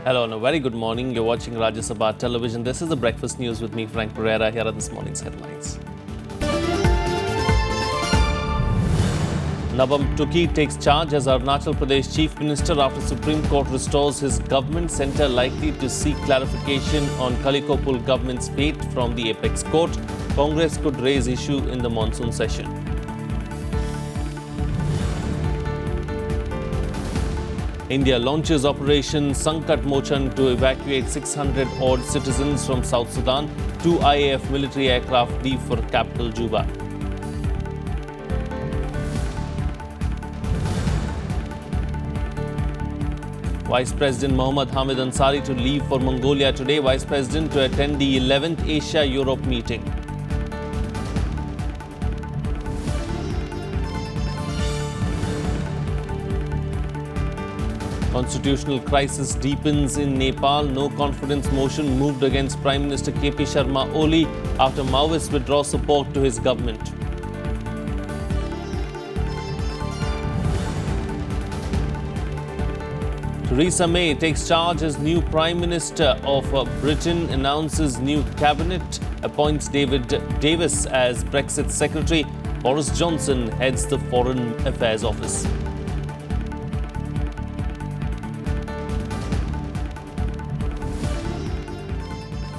Hello and a very good morning. You're watching Rajya Sabha television. This is the breakfast news with me, Frank Pereira. Here are this morning's headlines. Nabam Tuki takes charge as Arunachal Pradesh Chief Minister after Supreme Court restores his government. Centre likely to seek clarification on Kalikopul government's fate from the apex court. Congress could raise issue in the monsoon session. India launches Operation Sankat Mochan to evacuate 600-odd citizens from South Sudan. 2 IAF military aircraft leave for capital Juba. Vice President Hamid Ansari to leave for Mongolia today. Vice President to attend the 11th Asia-Europe meeting. Constitutional crisis deepens in Nepal. No confidence motion moved against Prime Minister KP Sharma Oli after Maoists withdraw support to his government. Theresa May takes charge as new Prime Minister of Britain, announces new cabinet, appoints David Davis as Brexit Secretary. Boris Johnson heads the Foreign Affairs Office.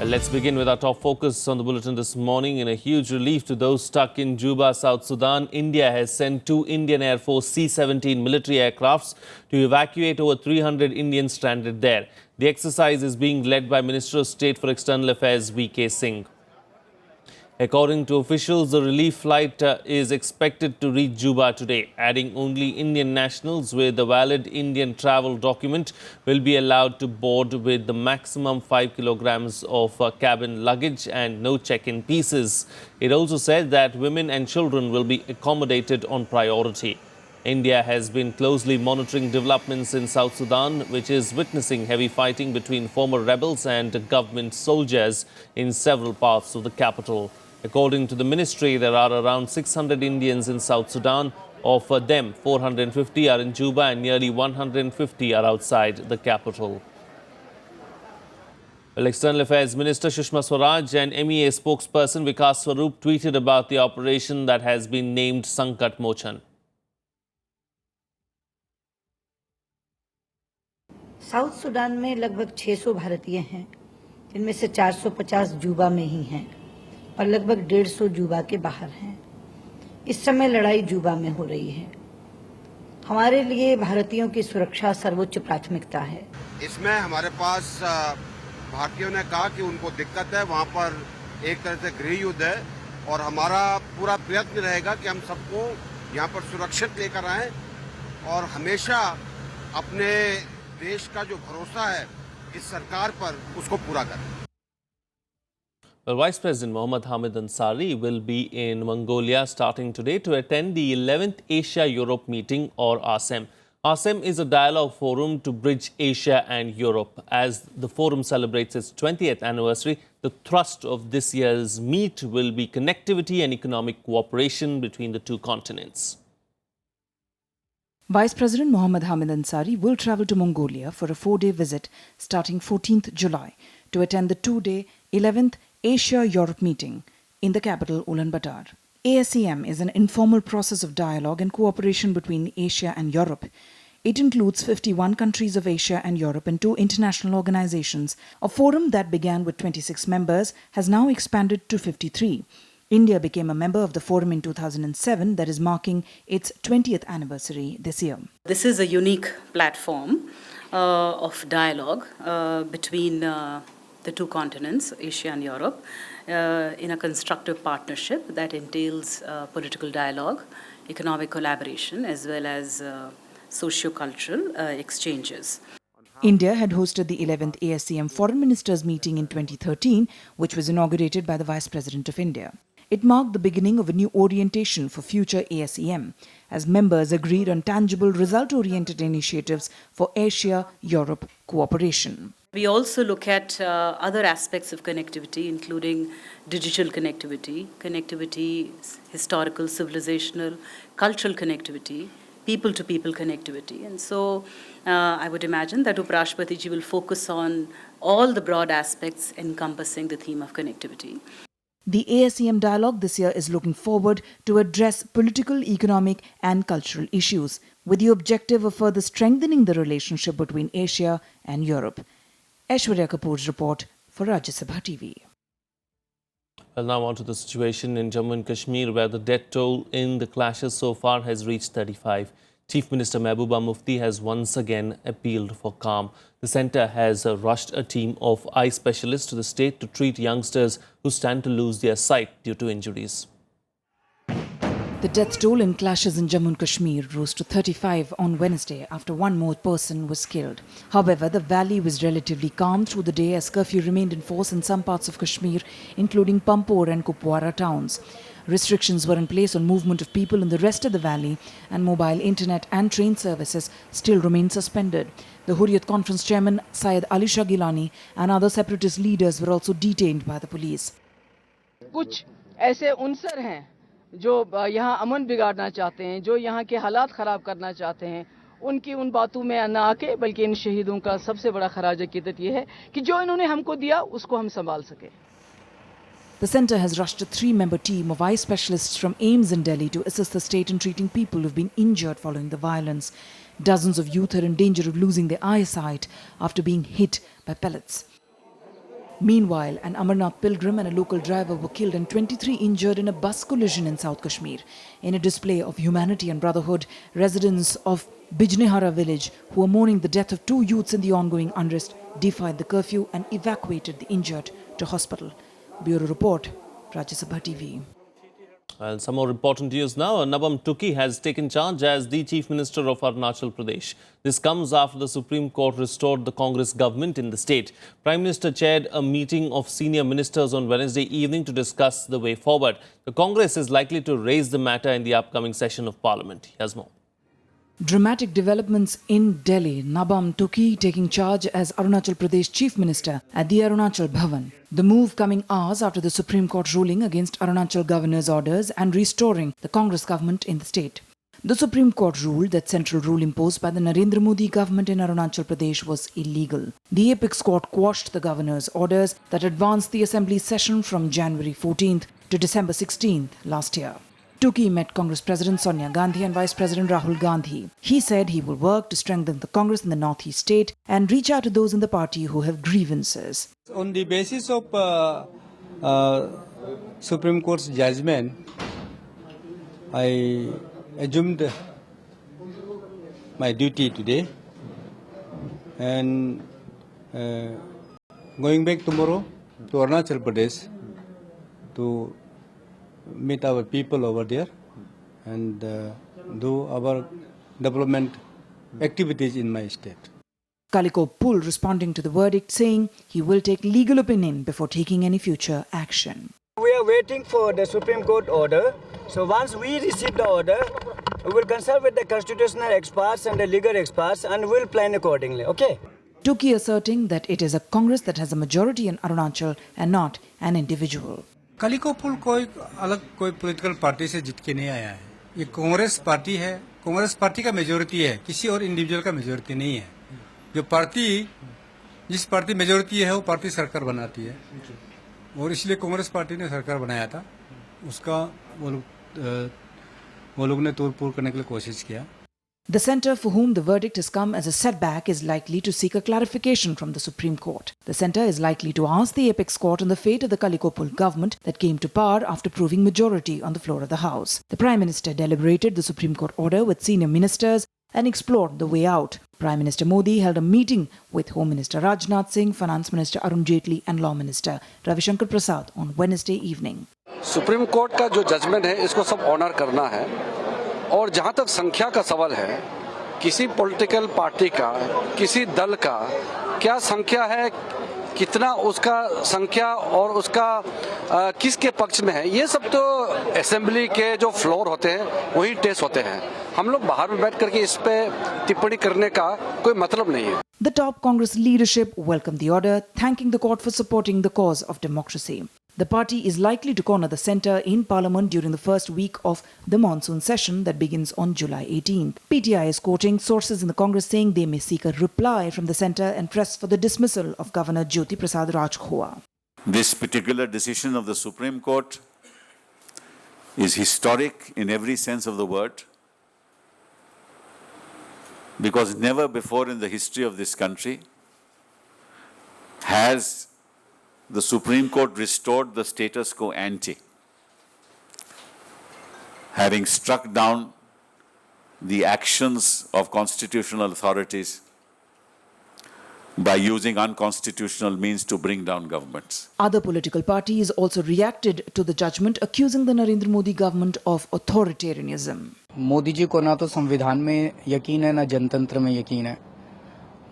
Let's begin with our top focus on the bulletin this morning. In a huge relief to those stuck in Juba, South Sudan, India has sent 2 Indian Air Force C-17 military aircrafts to evacuate over 300 Indians stranded there. The exercise is being led by Minister of State for External Affairs V.K. Singh. According to officials, the relief flight is expected to reach Juba today. Adding only Indian nationals with a valid Indian travel document will be allowed to board with the maximum 5 kilograms of cabin luggage and no check-in pieces. It also said that women and children will be accommodated on priority. India has been closely monitoring developments in South Sudan, which is witnessing heavy fighting between former rebels and government soldiers in several parts of the capital. According to the ministry, there are around 600 Indians in South Sudan. Of them, 450 are in Juba and nearly 150 are outside the capital. Well, External Affairs Minister Sushma Swaraj and MEA spokesperson Vikas Swarup tweeted about the operation that has been named Sankat Mochan. South Sudan में लगभग 600 भारतीय हैं, जिनमें से 450 जुबा में ही हैं और लगभग 150 जुबा के बाहर हैं। इस समय लड़ाई जुबा में हो रही है। हमारे लिए भारतीयों की सुरक्षा सर्वोच्च प्राथमिकता है। इसमें हमारे पास भारतीयों ने कहा कि उनको दिक्कत है, वहां पर एक तरह से गृह युद्ध है और हमारा पूरा प्रयत्न रहेगा कि हम सबको यहां पर सुरक्षित लेकर आएं और हमेशा अपने देश का जो भरोसा है इस सरकार पर उसको पूरा करें। Well, Vice President Hamid Ansari will be in Mongolia starting today to attend the 11th Asia-Europe meeting, or ASEM. ASEM is a dialogue forum to bridge Asia and Europe. As the forum celebrates its 20th anniversary, the thrust of this year's meet will be connectivity and economic cooperation between the two continents. Vice President Hamid Ansari will travel to Mongolia for a 4-day visit starting 14th July to attend the 2-day 11th Asia-Europe meeting in the capital Ulaanbaatar. ASEM is an informal process of dialogue and cooperation between Asia and Europe. It includes 51 countries of Asia and Europe and 2 international organizations. A forum that began with 26 members has now expanded to 53. India became a member of the forum in 2007, that is marking its 20th anniversary this year. This is a unique platform of dialogue between the two continents, Asia and Europe, in a constructive partnership that entails political dialogue, economic collaboration, as well as socio-cultural exchanges. India had hosted the 11th ASEM Foreign Ministers meeting in 2013, which was inaugurated by the Vice President of India. It marked the beginning of a new orientation for future ASEM, as members agreed on tangible, result-oriented initiatives for Asia-Europe cooperation. We also look at other aspects of connectivity, including digital connectivity, historical, civilizational, cultural connectivity, people-to-people connectivity. And so I would imagine that Uprashpati ji will focus on all the broad aspects encompassing the theme of connectivity. The ASEM dialogue this year is looking forward to address political, economic and cultural issues with the objective of further strengthening the relationship between Asia and Europe. Aishwarya Kapoor's report for Rajya Sabha TV. Well, now on to the situation in Jammu and Kashmir, where the death toll in the clashes so far has reached 35. Chief Minister Mehbooba Mufti has once again appealed for calm. The centre has rushed a team of eye specialists to the state to treat youngsters who stand to lose their sight due to injuries. The death toll in clashes in Jammu and Kashmir rose to 35 on Wednesday after one more person was killed. However, the valley was relatively calm through the day as curfew remained in force in some parts of Kashmir, including Pampore and Kupwara towns. Restrictions were in place on movement of people in the rest of the valley, and mobile internet and train services still remain suspended. The Hurriyat Conference chairman Syed Ali Shah Gilani and other separatist leaders were also detained by the police. कुछ ऐसे उनसर हैं जो यहाँ अमन बिगाड़ना चाहते हैं, जो यहाँ के हालात ख़राब करना चाहते हैं, उनकी उन बातों में न आके बल्कि इन शहीदों का सबसे बड़ा खराज अकीदत ये है कि जो इन्होंने हमको दिया उसको हम संभाल सके. The centre has rushed a 3-member team of eye specialists from AIIMS in Delhi to assist the state in treating people who have been injured following the violence. Dozens of youth are in danger of losing their eyesight after being hit by pellets. Meanwhile, an Amarnath pilgrim and a local driver were killed and 23 injured in a bus collision in South Kashmir. In a display of humanity and brotherhood, residents of Bijnehara village, who were mourning the death of 2 youths in the ongoing unrest, defied the curfew and evacuated the injured to hospital. Bureau Report, Rajya Sabha TV. And some more important news now. Nabam Tuki has taken charge as the Chief Minister of Arunachal Pradesh. This comes after the Supreme Court restored the Congress government in the state. Prime Minister chaired a meeting of senior ministers on Wednesday evening to discuss the way forward. The Congress is likely to raise the matter in the upcoming session of Parliament. Here's more. Dramatic developments in Delhi. Nabam Tuki taking charge as Arunachal Pradesh Chief Minister at the Arunachal Bhavan. The move coming hours after the Supreme Court ruling against Arunachal Governor's orders and restoring the Congress government in the state. The Supreme Court ruled that central rule imposed by the Narendra Modi government in Arunachal Pradesh was illegal. The apex court quashed the governor's orders that advanced the assembly session from January 14th to December 16th last year. Tuki met Congress President Sonia Gandhi and Vice President Rahul Gandhi. He said he will work to strengthen the Congress in the Northeast state and reach out to those in the party who have grievances. On the basis of Supreme Court's judgment, I assumed my duty today and going back tomorrow to Arunachal Pradesh to meet our people over there and do our development activities in my state. Kaliko Pul responding to the verdict saying he will take legal opinion before taking any future action. We are waiting for the Supreme Court order. So once we receive the order, we will consult with the constitutional experts and the legal experts and we'll plan accordingly, okay? Tuki asserting that it is a Congress that has a majority in Arunachal and not an individual. कालिको पुल कोई अलग कोई political party से जीत के नहीं आया है. ये Congress party है. कांग्रेस पार्टी का मेजॉरिटी है, किसी और इंडिविजुअल का मेजॉरिटी नहीं है. जो पार्टी जिस पार्टी मेजॉरिटी है वो पार्टी सरकार बनाती है और इसलिए कांग्रेस पार्टी ने सरकार बनाया था. उसका वो लोग ने तोड़-फोड़ करने के लिए कोशिश किया. The centre for whom the verdict has come as a setback is likely to seek a clarification from the Supreme Court. The centre is likely to ask the apex court on the fate of the Kalikopul government that came to power after proving majority on the floor of the House. The Prime Minister deliberated the Supreme Court order with senior ministers and explored the way out. Prime Minister Modi held a meeting with Home Minister Rajnath Singh, Finance Minister Arun Jaitley and Law Minister Ravi Shankar Prasad on Wednesday evening. Supreme court का जो judgement है इसको सब honour करना है और जहां तक संख्या का सवाल है किसी पॉलिटिकल पार्टी का किसी दल का क्या संख्या है कितना उसका संख्या और उसका किसके पक्ष में है ये सब तो असेंबली के जो फ्लोर होते हैं वही टेस्ट होते हैं हम लोग बाहर में बैठ करके इस पे टिप्पणी करने का कोई मतलब नहीं है. The top Congress leadership welcomed the order, thanking the court for supporting the cause of democracy. The party is likely to corner the centre in Parliament during the first week of the monsoon session that begins on July 18th. PTI is quoting sources in the Congress saying they may seek a reply from the centre and press for the dismissal of Governor Jyoti Prasad Rajkhowa. This particular decision of the Supreme Court is historic in every sense of the word, because never before in the history of this country has the Supreme Court restored the status quo ante, having struck down the actions of constitutional authorities by using unconstitutional means to bring down governments. Other political parties also reacted to the judgment, accusing the Narendra Modi government of authoritarianism. Modi ji को ना तो संविधान में यकीन है ना जनतंत्र में यकीन है।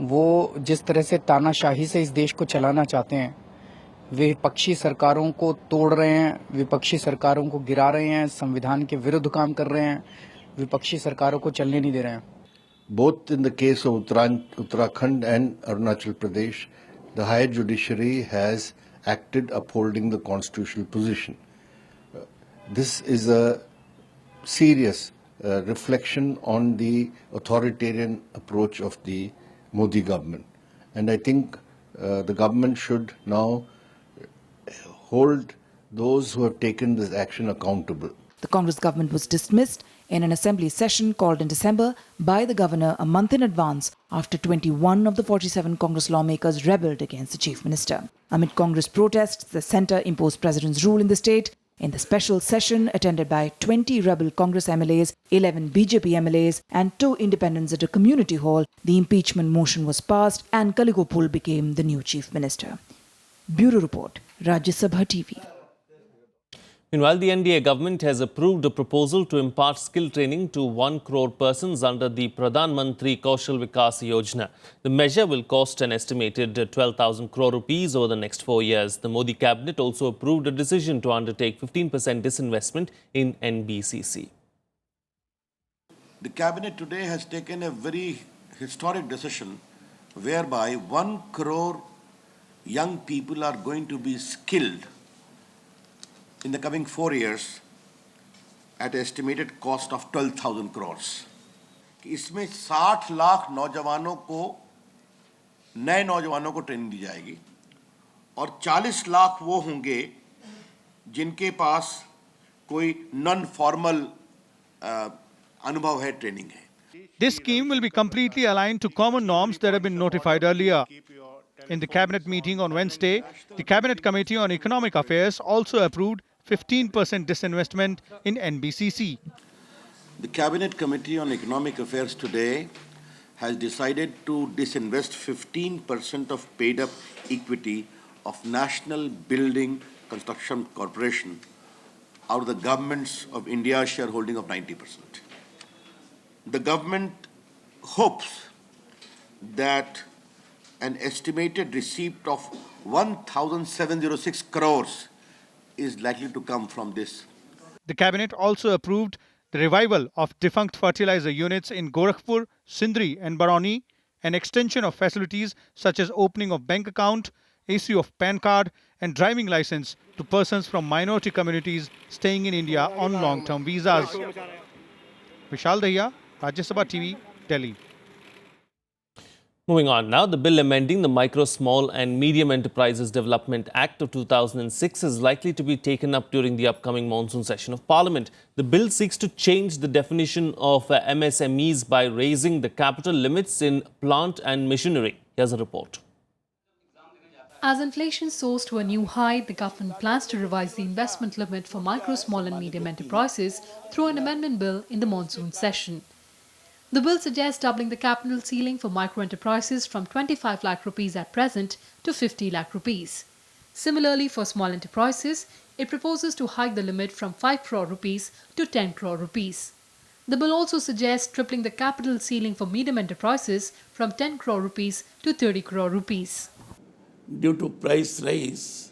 वो जिस तरह से तानाशाही से इस देश को चलाना चाहते हैं, विपक्षी सरकारों को तोड़ रहे हैं, विपक्षी सरकारों को गिरा रहे हैं, संविधान के विरुद्ध काम कर रहे हैं, विपक्षी सरकारों को चलने नहीं दे रहे हैं। Both in the case of Uttarakhand and Arunachal Pradesh, the higher judiciary has acted upholding the constitutional position. This is a serious reflection on the authoritarian approach of the Modi government. And I think the government should now hold those who have taken this action accountable. The Congress government was dismissed in an assembly session called in December by the governor a month in advance after 21 of the 47 Congress lawmakers rebelled against the chief minister. Amid Congress protests, the centre imposed president's rule in the state. In the special session attended by 20 rebel Congress MLAs, 11 BJP MLAs and 2 independents at a community hall, the impeachment motion was passed and Kaligopul became the new chief minister. Bureau Report, Rajya Sabha TV. Meanwhile, the NDA government has approved a proposal to impart skill training to 1 crore persons under the Pradhan Mantri Kaushal Vikas Yojana. The measure will cost an estimated 12,000 crore rupees over the next 4 years. The Modi cabinet also approved a decision to undertake 15% disinvestment in NBCC. The cabinet today has taken a very historic decision whereby 1 crore young people are going to be skilled in the coming 4 years at an estimated cost of 12,000 crores. इसमें 60 लाख नौजवानों को, नए नौजवानों को training दी जाएगी और 40 लाख वो होंगे जिनके पास कोई नॉन फॉर्मल अनुभव है, ट्रेनिंग है. This scheme will be completely aligned to common norms that have been notified earlier. In the cabinet meeting on Wednesday, the Cabinet Committee on Economic Affairs also approved 15% disinvestment in NBCC. The Cabinet Committee on Economic Affairs today has decided to disinvest 15% of paid-up equity of National Building Construction Corporation out of the governments of India's shareholding of 90%. The government hopes that an estimated receipt of 1,706 crores is likely to come from this. The cabinet also approved the revival of defunct fertilizer units in Gorakhpur, Sindri and Barauni, an extension of facilities such as opening of bank account, issue of PAN card and driving license to persons from minority communities staying in India on long-term visas. Vishal Dahiya, Rajya Sabha TV, Delhi. Moving on now, the bill amending the Micro, Small and Medium Enterprises Development Act of 2006 is likely to be taken up during the upcoming monsoon session of Parliament. The bill seeks to change the definition of MSMEs by raising the capital limits in plant and machinery. Here's a report. As inflation soars to a new high, the government plans to revise the investment limit for micro, small and medium enterprises through an amendment bill in the monsoon session. The bill suggests doubling the capital ceiling for micro-enterprises from 25 lakh rupees at present to 50 lakh rupees. Similarly, for small enterprises, it proposes to hike the limit from 5 crore rupees to 10 crore rupees. The bill also suggests tripling the capital ceiling for medium enterprises from 10 crore rupees to 30 crore rupees. Due to price rise,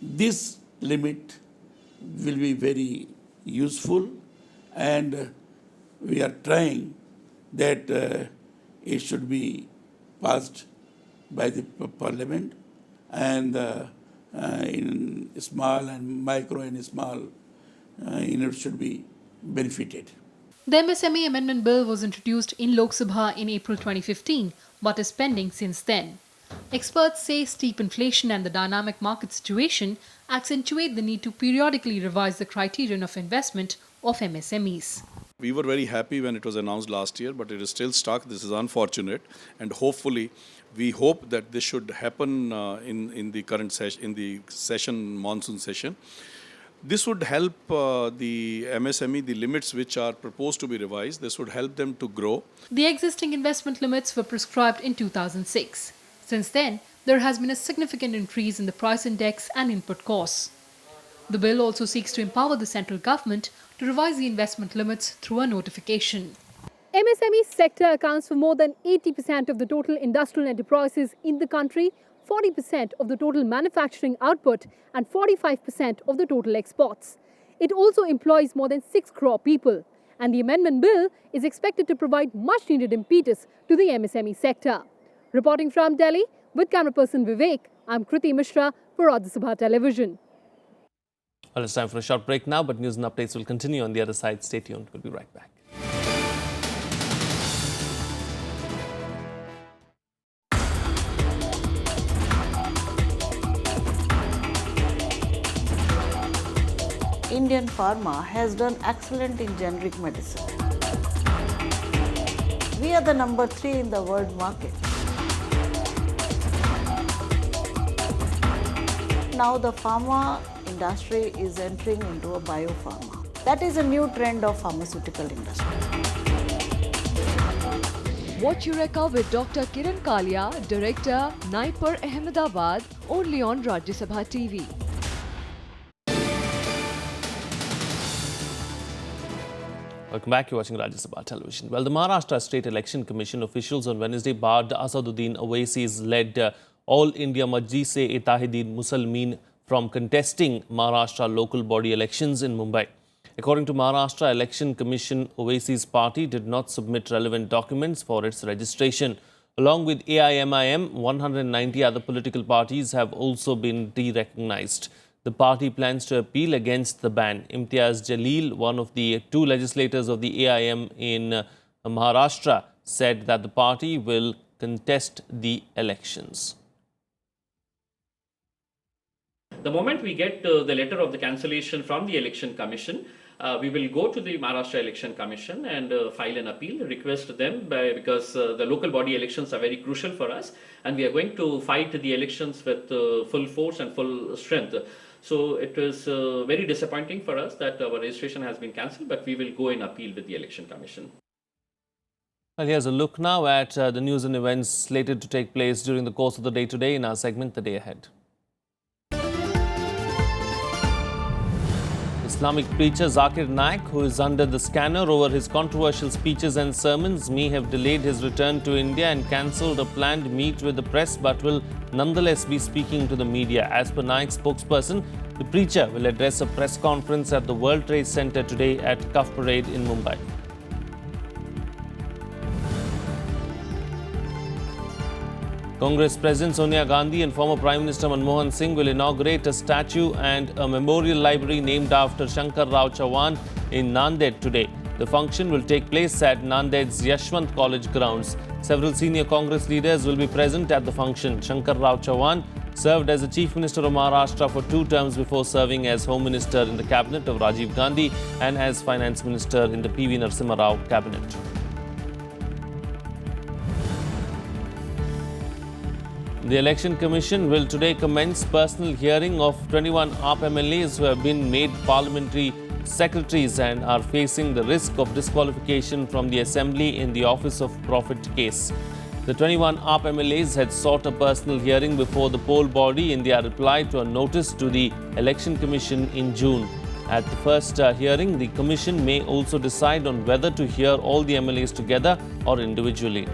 this limit will be very useful, and we are trying that it should be passed by the Parliament, and in small and micro and small units should be benefited. The MSME Amendment Bill was introduced in Lok Sabha in April 2015, but is pending since then. Experts say steep inflation and the dynamic market situation accentuate the need to periodically revise the criterion of investment of MSMEs. We were very happy when it was announced last year, but it is still stuck. This is unfortunate, and hopefully, we hope that this should happen in the current session, monsoon session. This would help the MSME, the limits which are proposed to be revised. This would help them to grow. The existing investment limits were prescribed in 2006. Since then, there has been a significant increase in the price index and input costs. The bill also seeks to empower the central government to revise the investment limits through a notification. MSME sector accounts for more than 80% of the total industrial enterprises in the country, 40% of the total manufacturing output and 45% of the total exports. It also employs more than 6 crore people, and the amendment bill is expected to provide much needed impetus to the MSME sector. Reporting from Delhi with camera person Vivek, I'm Kriti Mishra for Rajya Sabha Television. Well, it's time for a short break now, but news and updates will continue on the other side. Stay tuned. We'll be right back. Indian pharma has done excellent in generic medicine. We are the number 3 in the world market. Now the pharma industry is entering into a biopharma. That is a new trend of pharmaceutical industry. Watch Eureka with Dr. Kiran Kalia, Director, Naipur, Ahmedabad, only on Rajya Sabha TV. Welcome back. You're watching Rajya Sabha Television. Well, the Maharashtra State Election Commission officials on Wednesday barred Asaduddin Owaisi's led All India Majlis-e-Ittehad Muslimin from contesting Maharashtra local body elections in Mumbai. According to Maharashtra Election Commission, Owaisi's party did not submit relevant documents for its registration. Along with AIMIM, 190 other political parties have also been de-recognized. The party plans to appeal against the ban. Imtiaz Jalil, one of the 2 legislators of the AIM in Maharashtra, said that the party will contest the elections. The moment we get the letter of the cancellation from the Election Commission, we will go to the Maharashtra Election Commission and file an appeal, request them because the local body elections are very crucial for us, and we are going to fight the elections with full force and full strength. So it was very disappointing for us that our registration has been cancelled, but we will go in appeal with the Election Commission. Well, here's a look now at the news and events slated to take place during the course of the day today in our segment, The Day Ahead. Islamic preacher Zakir Naik, who is under the scanner over his controversial speeches and sermons, may have delayed his return to India and cancelled a planned meet with the press, but will nonetheless be speaking to the media. As per Naik's spokesperson, the preacher will address a press conference at the World Trade Center today at Cuff Parade in Mumbai. Congress President Sonia Gandhi and former Prime Minister Manmohan Singh will inaugurate a statue and a memorial library named after Shankar Rao Chauhan in Nanded today. The function will take place at Nanded's Yashwant College grounds. Several senior Congress leaders will be present at the function. Shankar Rao Chauhan served as the Chief Minister of Maharashtra for 2 terms before serving as Home Minister in the cabinet of Rajiv Gandhi and as Finance Minister in the P.V. Narasimha Rao cabinet. The Election Commission will today commence personal hearing of 21 AAP MLAs who have been made parliamentary secretaries and are facing the risk of disqualification from the Assembly in the Office of Profit case. The 21 AAP MLAs had sought a personal hearing before the poll body in their reply to a notice to the Election Commission in June. At the first hearing, the Commission may also decide on whether to hear all the MLAs together or individually.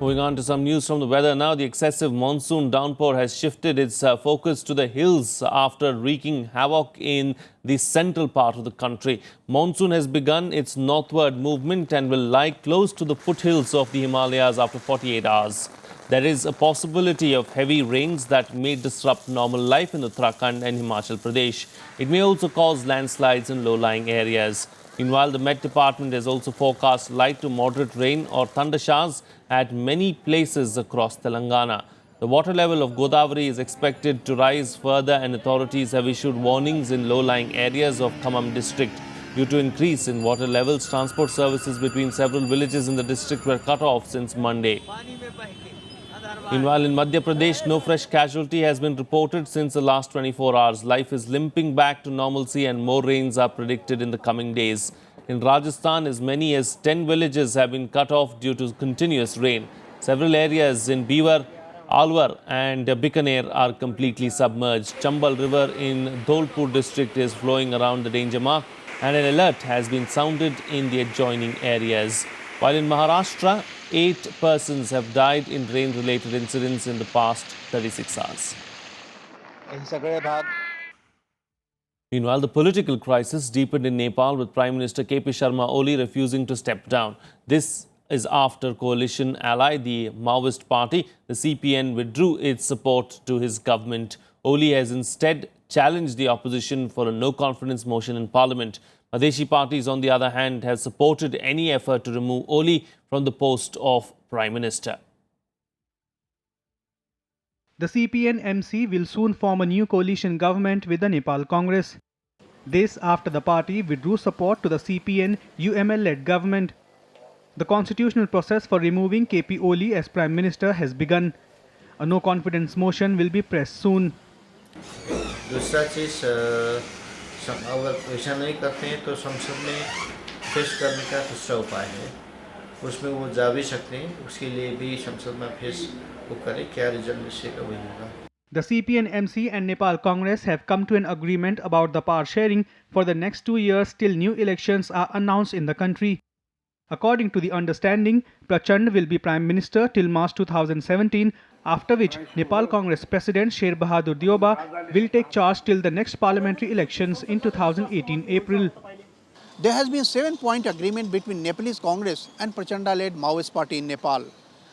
Moving on to some news from the weather now. The excessive monsoon downpour has shifted its focus to the hills after wreaking havoc in the central part of the country. Monsoon has begun its northward movement and will lie close to the foothills of the Himalayas after 48 hours. There is a possibility of heavy rains that may disrupt normal life in Uttarakhand and Himachal Pradesh. It may also cause landslides in low-lying areas. Meanwhile, the Met Department has also forecast light to moderate rain or thunder showers at many places across Telangana. The water level of Godavari is expected to rise further, and authorities have issued warnings in low-lying areas of Khammam district. Due to increase in water levels, transport services between several villages in the district were cut off since Monday. Meanwhile, in Madhya Pradesh, no fresh casualty has been reported since the last 24 hours. Life is limping back to normalcy and more rains are predicted in the coming days. In Rajasthan, as many as 10 villages have been cut off due to continuous rain. Several areas in Biwar, Alwar and Bikaner are completely submerged. Chambal River in Dholpur district is flowing around the danger mark, and an alert has been sounded in the adjoining areas. While in Maharashtra, 8 persons have died in rain-related incidents in the past 36 hours. Meanwhile, the political crisis deepened in Nepal with Prime Minister KP Sharma Oli refusing to step down. This is after coalition ally, the Maoist party, the CPN, withdrew its support to his government. Oli has instead challenged the opposition for a no-confidence motion in parliament. Madheshi parties, on the other hand, have supported any effort to remove Oli from the post of Prime Minister. The CPN-MC will soon form a new coalition government with the Nepal Congress. This after the party withdrew support to the CPN-UML-led government. The constitutional process for removing KP Oli as Prime Minister has begun. A no-confidence motion will be pressed soon. दूसरा चीज़ अगर ऐसा नहीं करते हैं तो संसद में पेश करने का दूसरा उपाय है, उसमें वो जा भी सकते हैं, उसके लिए भी संसद में पेश वो करें, क्या रिजल्ट निश्चय वही होगा. The CPN-MC and Nepal Congress have come to an agreement about the power sharing for the next 2 years till new elections are announced in the country. According to the understanding, Prachand will be Prime Minister till March 2017, after which Nepal Congress President Sher Bahadur Dioba will take charge till the next parliamentary elections in 2018 April. There has been a 7-point agreement between Nepalese Congress and Prachanda-led Maoist party in Nepal,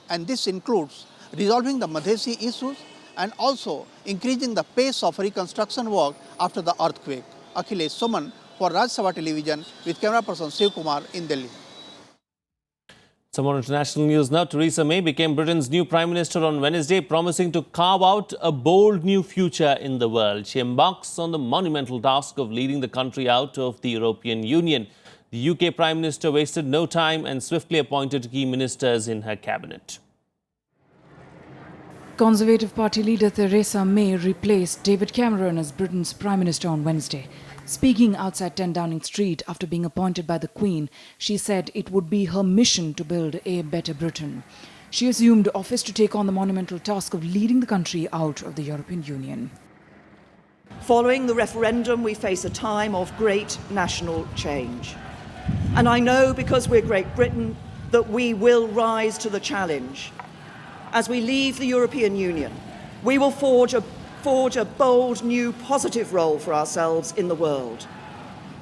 and this includes resolving the Madhesi issues and also increasing the pace of reconstruction work after the earthquake. Akhilesh Suman for Rajya Sabha Television with camera person Shiv Kumar in Delhi. Some more international news now. Theresa May became Britain's new Prime Minister on Wednesday, promising to carve out a bold new future in the world. She embarks on the monumental task of leading the country out of the European Union. The UK Prime Minister wasted no time and swiftly appointed key ministers in her cabinet. Conservative Party leader Theresa May replaced David Cameron as Britain's Prime Minister on Wednesday. Speaking outside 10 Downing Street after being appointed by the Queen, she said it would be her mission to build a better Britain. She assumed office to take on the monumental task of leading the country out of the European Union. Following the referendum, we face a time of great national change. And I know, because we're Great Britain, that we will rise to the challenge. As we leave the European Union, we will forge a bold, new, positive role for ourselves in the world.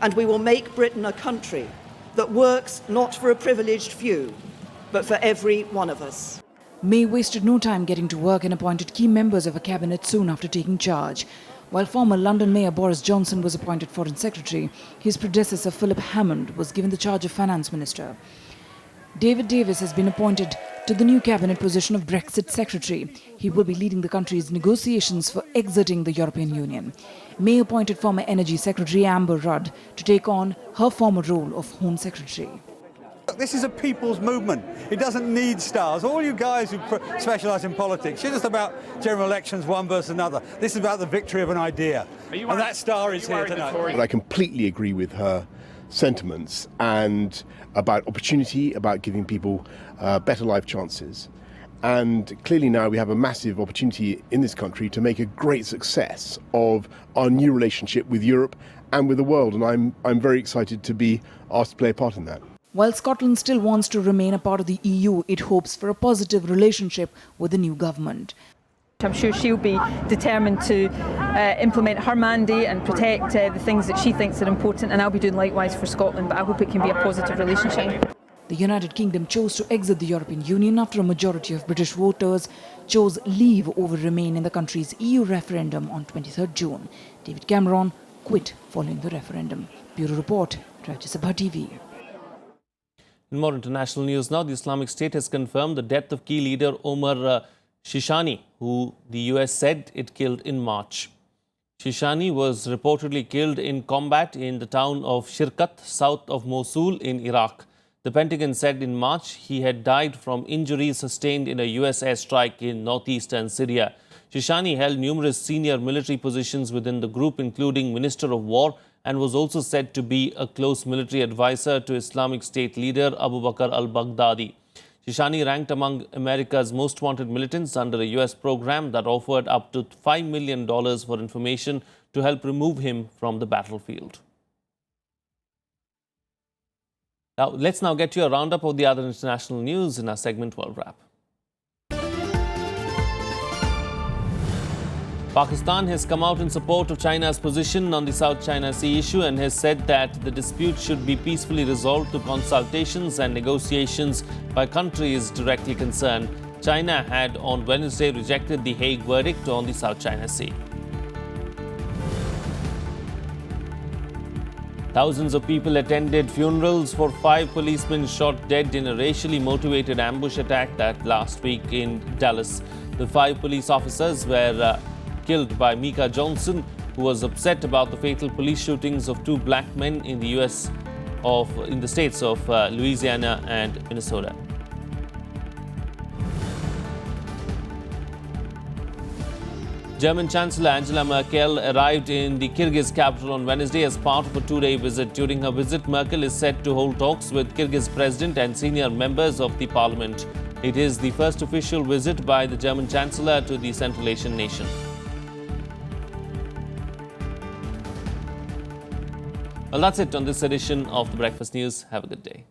And we will make Britain a country that works not for a privileged few, but for every one of us. May wasted no time getting to work and appointed key members of her cabinet soon after taking charge. While former London Mayor Boris Johnson was appointed Foreign Secretary, his predecessor Philip Hammond was given the charge of Finance Minister. David Davis has been appointed to the new cabinet position of Brexit Secretary. He will be leading the country's negotiations for exiting the European Union. May appointed former Energy Secretary Amber Rudd to take on her former role of Home Secretary. This is a people's movement. It doesn't need stars. All you guys who specialise in politics, you're just about general elections, one versus another. This is about the victory of an idea. And that star is here tonight. But I completely agree with her sentiments and about opportunity, about giving people better life chances. And clearly now we have a massive opportunity in this country to make a great success of our new relationship with Europe and with the world. And I'm very excited to be asked to play a part in that. While Scotland still wants to remain a part of the EU, it hopes for a positive relationship with the new government. I'm sure she'll be determined to implement her mandate and protect the things that she thinks are important, and I'll be doing likewise for Scotland, but I hope it can be a positive relationship. The United Kingdom chose to exit the European Union after a majority of British voters chose leave over remain in the country's EU referendum on 23rd June. David Cameron quit following the referendum. Bureau Report, Rajya Sabha TV. In more international news now, the Islamic State has confirmed the death of key leader Omar Shishani, who the US said it killed in March. Shishani was reportedly killed in combat in the town of Shirkat, south of Mosul in Iraq. The Pentagon said in March he had died from injuries sustained in a US airstrike in northeastern Syria. Shishani held numerous senior military positions within the group, including Minister of War, and was also said to be a close military advisor to Islamic State leader Abu Bakr al-Baghdadi. Shishani ranked among America's most wanted militants under a US program that offered up to $5 million for information to help remove him from the battlefield. Let's now get you a roundup of the other international news in our segment World Wrap. Pakistan has come out in support of China's position on the South China Sea issue and has said that the dispute should be peacefully resolved through consultations and negotiations by countries directly concerned. China had on Wednesday rejected the Hague verdict on the South China Sea. Thousands of people attended funerals for 5 policemen shot dead in a racially motivated ambush attack that last week in Dallas. The 5 police officers were killed by Mika Johnson, who was upset about the fatal police shootings of 2 black men in the states of Louisiana and Minnesota. German Chancellor Angela Merkel arrived in the Kyrgyz capital on Wednesday as part of a 2-day visit. During her visit, Merkel is set to hold talks with Kyrgyz president and senior members of the parliament. It is the first official visit by the German Chancellor to the Central Asian nation. Well, that's it on this edition of The Breakfast News. Have a good day.